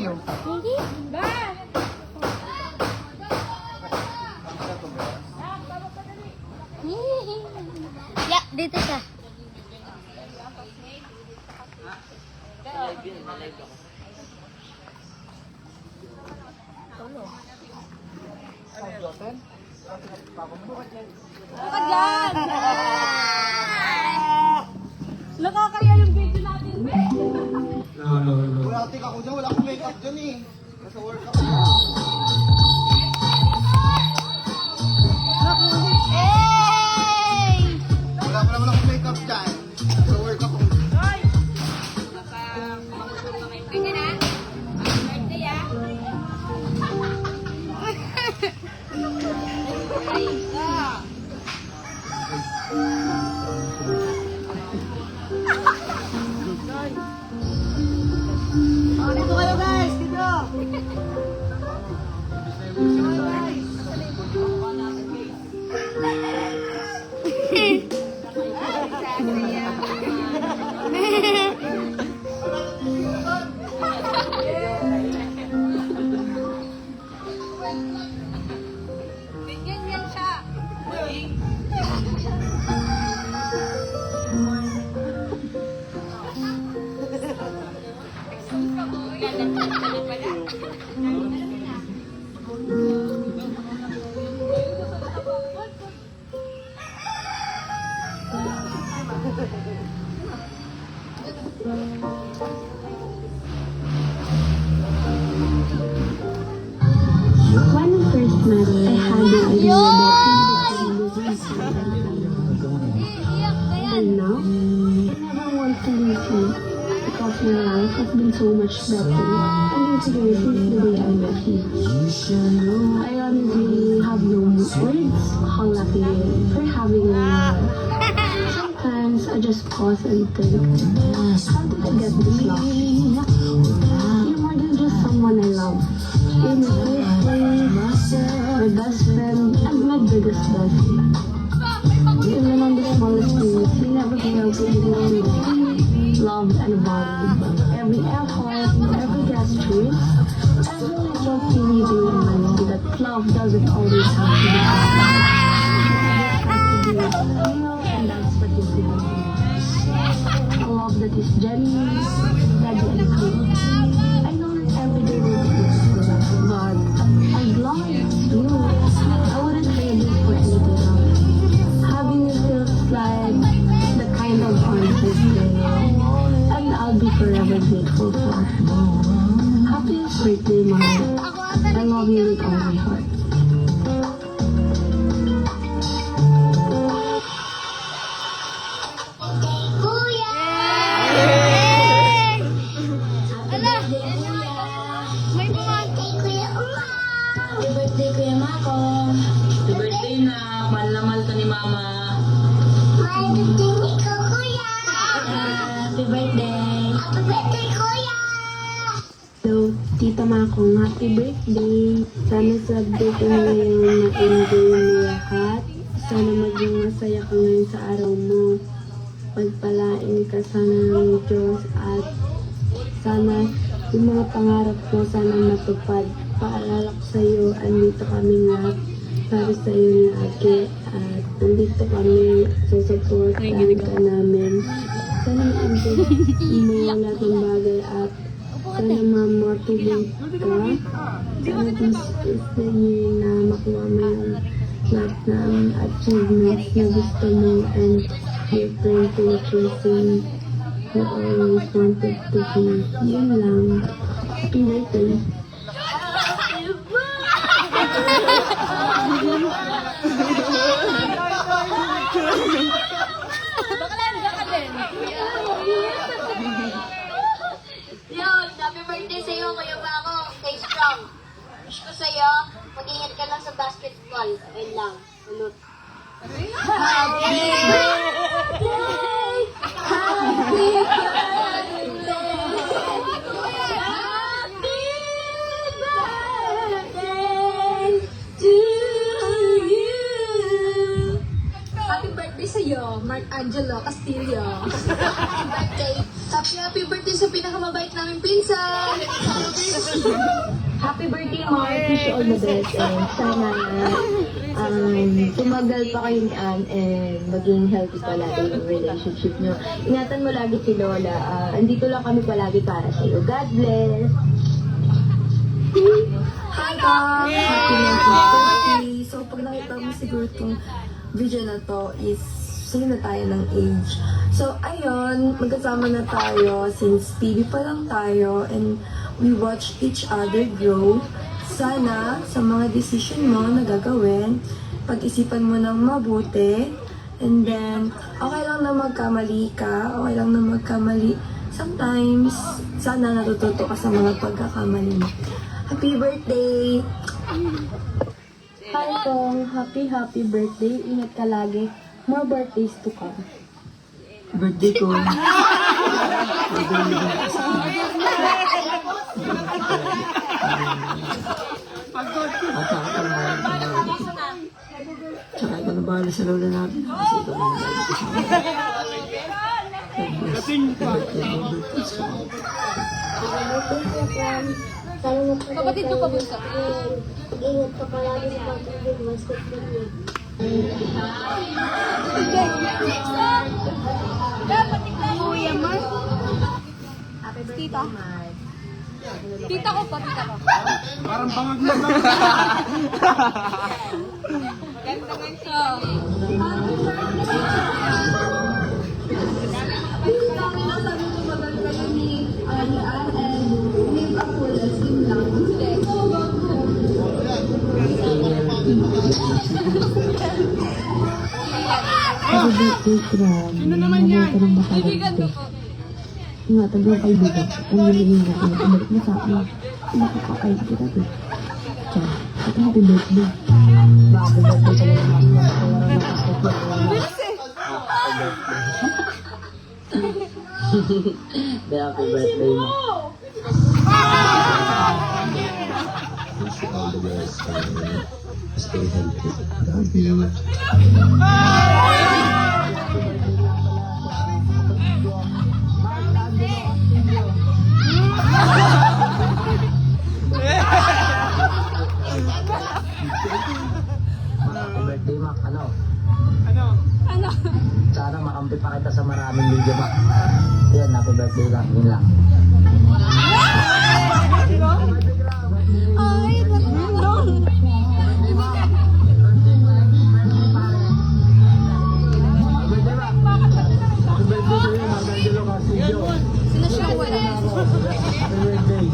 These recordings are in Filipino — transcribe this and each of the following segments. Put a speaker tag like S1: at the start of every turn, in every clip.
S1: you.
S2: Ya, dito siya.
S3: Nakakaya yung video natin, be.
S1: Wala atik ako dyan, wala akong makeup dyan eh. Nasa work ako.
S2: Hey!
S1: Wala pa naman akong makeup dyan. Nasa work ako.
S3: Dito kayo, guys. Dito.
S2: Ganyan siya.
S4: When we first met, I had no idea that he was
S2: Iiyak ka yan.
S4: and now, I never want to leave him because my life has been so much better and easier since the day I met him. I honestly have no words how lucky I am for having him in my life. Sometimes I just pause and think, how did I get this lucky? You're more than just someone I love. In the first place, my best friend and my biggest blessing. Even on the smallest things, he never failed to ignore me. Loved and valued. Every effort, every gesture, every little thing you do reminds me that love doesn't always have to be perfect. It has to be real, and that's what is given to me. A love that is genuine, steady and true. I know that every day will be difficult, but as long as it's you, I wouldn't trade it for anything else. Having you feels like the kind of honest and I'll be forever grateful for. Happiest birthday, Mom. I love you with all my heart.
S2: Kuya! Ala! May bumati. Kuya Uma!
S4: Happy birthday, Kuya Mako. Happy birthday na. Mahal na mahal ka ni Mama.
S2: May birthday ko, Kuya!
S4: Happy birthday.
S2: Happy birthday, Kuya!
S4: So, Tita Makong, happy birthday! Sana sa birthday mo ngayon na-enjoy mo lahat. Sana maging masaya ka ngayon sa araw mo. Pagpalain ka sana ng Diyos at sana yung mga pangarap mo sana matupad. Paalala ko sa iyo, andito kami lahat para sa iyo lagi at andito kami susuportahan ka namin. Sana ma-enjoy mo lahat ng bagay at sana ma-motivate ka. Sana this is the year na makuha mo yung lahat ng achievements na gusto mo and your friend to chasing you always wanted to be. Yun lang. Happy birthday.
S2: Yun, happy birthday sa'yo, Kuya Mako. Stay strong. Wish ko sa'yo, mag-ingat ka lang sa basketball. Ayun lang. Ulot. Happy birthday! Happy birthday to you!
S3: Happy birthday sa'yo, Mark Angelo Castillo. Happy birthday. Happy birthday
S2: sa pinakamabait namin pinsan.
S4: Happy birthday, Mark. Wish you all the best. And sana tumagal pa kayo ni Ann and maging healthy palagi yung relationship nyo. Ingatan mo lagi si Lola. Andito lang kami palagi para sa iyo. God bless.
S3: Hi, Tom! Happy birthday! So, pag nakita mo siguro itong video na to is same na tayo ng age. So, ayun, magkasama na tayo since baby pa lang tayo and we watch each other grow. Sana, sa mga decision mo na gagawin, pag-isipan mo ng mabuti. And then, okay lang na magkamali ka, okay lang na magkamali. Sometimes, sana natututo ka sa mga pagkakamali mo. Happy birthday!
S4: Hi, Tong. Happy birthday. Ingat ka lagi. More birthdays to come.
S3: Birthday ko. Tsaka ikaw na bahala sa lola natin. Kasi ikaw na bahala sa
S4: Kapatid ko pa ba sa ingat ka palagi sa pag-ibig.
S3: Tita. Tita ko pa, tita ko.
S1: Parang bangag lang lang.
S3: Ganda nga siya.
S1: Sino naman yan?
S3: Kaibigan ko po.
S4: Ingatan mo ang kaibigan. Ang nilingin na pinabalik mo sa akin. Nakakakaibig kita to. Tsaka, ito happy birthday. Happy birthday sa mga
S5: Happy birthday mo. Wish you all the best and stay healthy. God bless. Happy birthday, Mac. Ano?
S1: Ano?
S5: Sana makampi pa kita sa maraming video, Mac. Yan, happy birthday lang. Yun lang.
S3: Ay, nandun.
S5: Happy birthday sa'yo, Marcangelo Castillo.
S3: Sino siya wala?
S5: Happy birthday.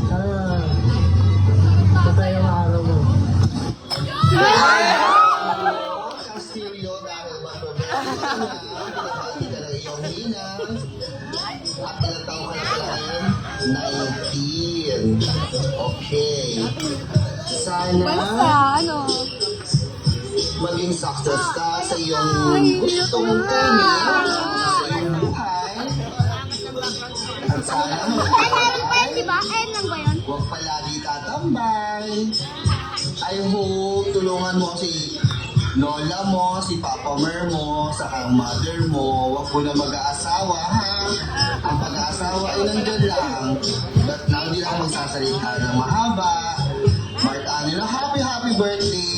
S5: Sana patay ang araw mo.
S1: Castillo dahil mababalik ka ng iyong ninang at ilang taon ka na pala? 19. Okay. Sana
S3: Ano?
S1: maging success ka sa iyong gustong kunin sa iyong buhay. At sana
S3: Diba? N lang ba yun?
S1: huwag palagi tatambay. I hope tulungan mo si lola mo, si papa mer mo, saka ang mother mo. Huwag mo na mag-aasawa, ha? Ang pag-aasawa ay nandyan lang. But na hindi lang magsasalita ng mahaba. Mark Anilo, happy birthday!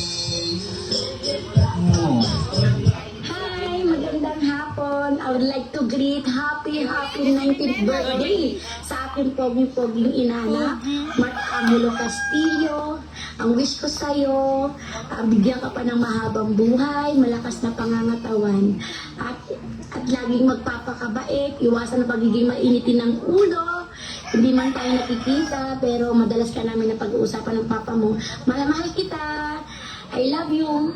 S4: Hi! Magandang hapon. I would like to greet happy 19th birthday sa aking poging-poging inana, Mark Angulo Castillo. Ang wish ko sa'yo, bigyan ka pa ng mahabang buhay, malakas na pangangatawan, at laging magpapakabait, iwasan ang pagiging mainitin ng ulo. Hindi man tayo nakikita, pero madalas ka namin na pag-uusapan ng papa mo. Mahal kita. I love you.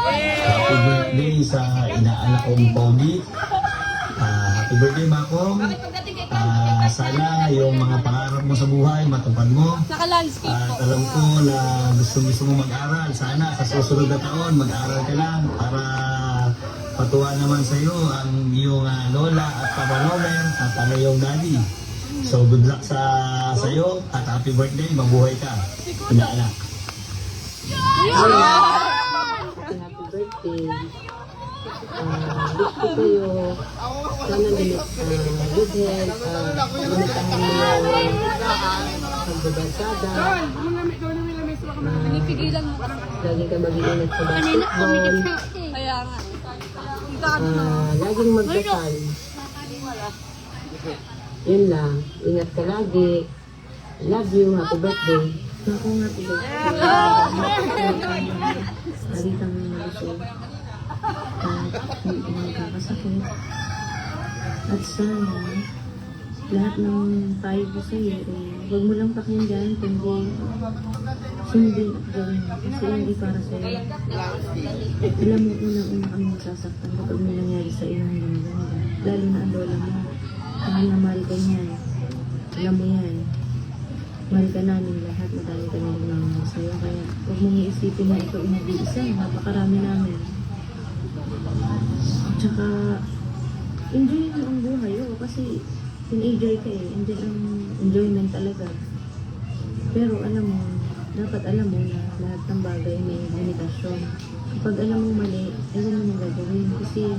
S5: Happy birthday sa inaanak kong Pogi. Happy birthday, Makong. Sana yung mga pangarap mo sa buhay, matupad mo.
S3: Naka-landscape
S5: At alam ko na gusto mo mag-aral. Sana sa susunod na taon, mag-aral ka lang para patuwa naman sa iyo ang iyong lola at papa Nomer at ang iyong daddy. So good luck sa iyo at happy birthday, mabuhay ka. Inaanak.
S4: Happy birthday. Wish ko kayo, sana good health, lumitahan mo yung pagbabansada. Lagi ka mag-iingat sa basketball. Laging magdasal. Yun lang. Ingat ka lagi. Love you. Happy birthday. Ako nga po. Lagi kang malusog. At hindi magkakasakit. At sana, lahat ng payo ko sa'yo, huwag mo lang pakinggan, kundi sundin at gawin mo. Kasi hindi para sa'yo. Alam mo, unang-una kami masasaktan kapag may nangyari sa iyo ng ganda. Lalo na ang lola mo. Mahal na mahal ka niyan. Alam mo yan. Mahal ka namin lahat. Madami ka namin namin sa'yo. Kaya huwag mong iisipin na ikaw inag-iisa. Napakarami namin. Tsaka, enjoy mo ang buhay. Oh, kasi teenager ka eh. Enjoyment talaga. Pero alam mo, dapat alam mo na lahat ng bagay may limitasyon. Kapag alam mo mali, alam mo gagawin. Kasi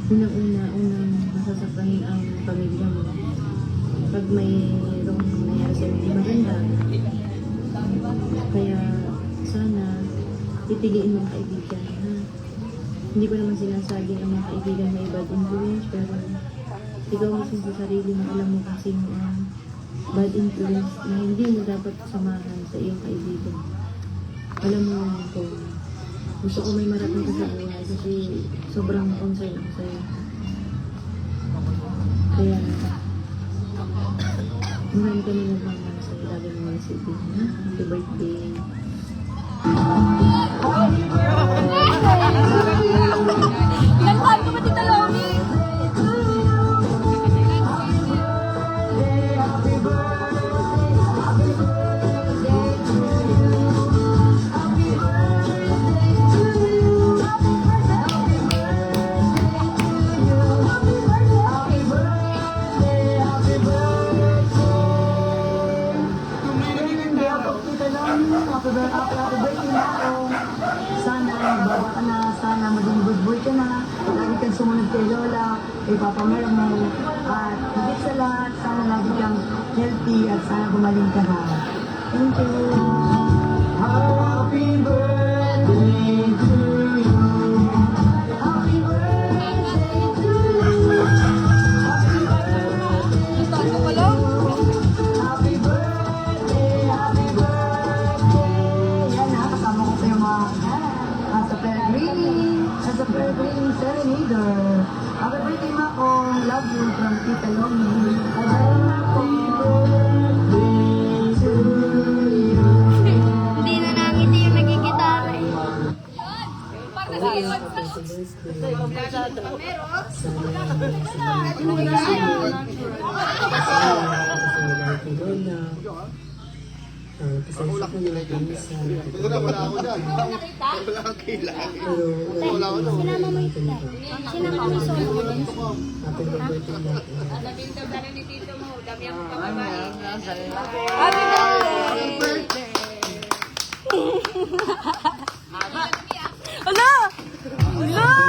S4: unang masasaktan ang pamilya mo. Pag mayroong nangyari sa'yo hindi maganda, kaya sana titigilin mo ang kaibigan. Ha? Hindi ko naman sinasabi ang mga kaibigan may bad influence, pero ikaw mismo sa sarili mo, alam mo kung sino ang bad influence na hindi mo dapat samahan sa iyong kaibigan. Alam mo naman ko, gusto ko may marating ka sa buhay kasi sobrang concern ako sa'yo. Kaya, marami kami nagmamahal sa'yo. Lagi mo mga sabihin, ha? Happy birthday.
S2: Nagpaan ko ba Tita Lomi?
S4: Happy birthday na ako. Sana baba ka na, sana maging good boy ka na. Lagi kang sumunod kay Lola, kay Papa Mermo. At higit sa lahat, sana lagi kang healthy at sana gumaling ka na. Thank you. Happy birthday to you. Happy birthday to you. Happy birthday to you. Happy birthday, happy birthday. Yan ha, kasama ko sa yung mga sa Peregrini Serenader. Happy birthday, Makong. Love you from Tita Lomi. Happy birthday to you.
S2: Hindi na nangiti yung nagigitara eh.
S4: Pasensya ko na pinsan.
S1: Wala ako dyan. Wala akong kailangan. Wala ako dyan.
S2: Sinama mo ito. Sinama mo solo.
S4: Happy birthday na.
S2: Happy birthday! Ala! Ala!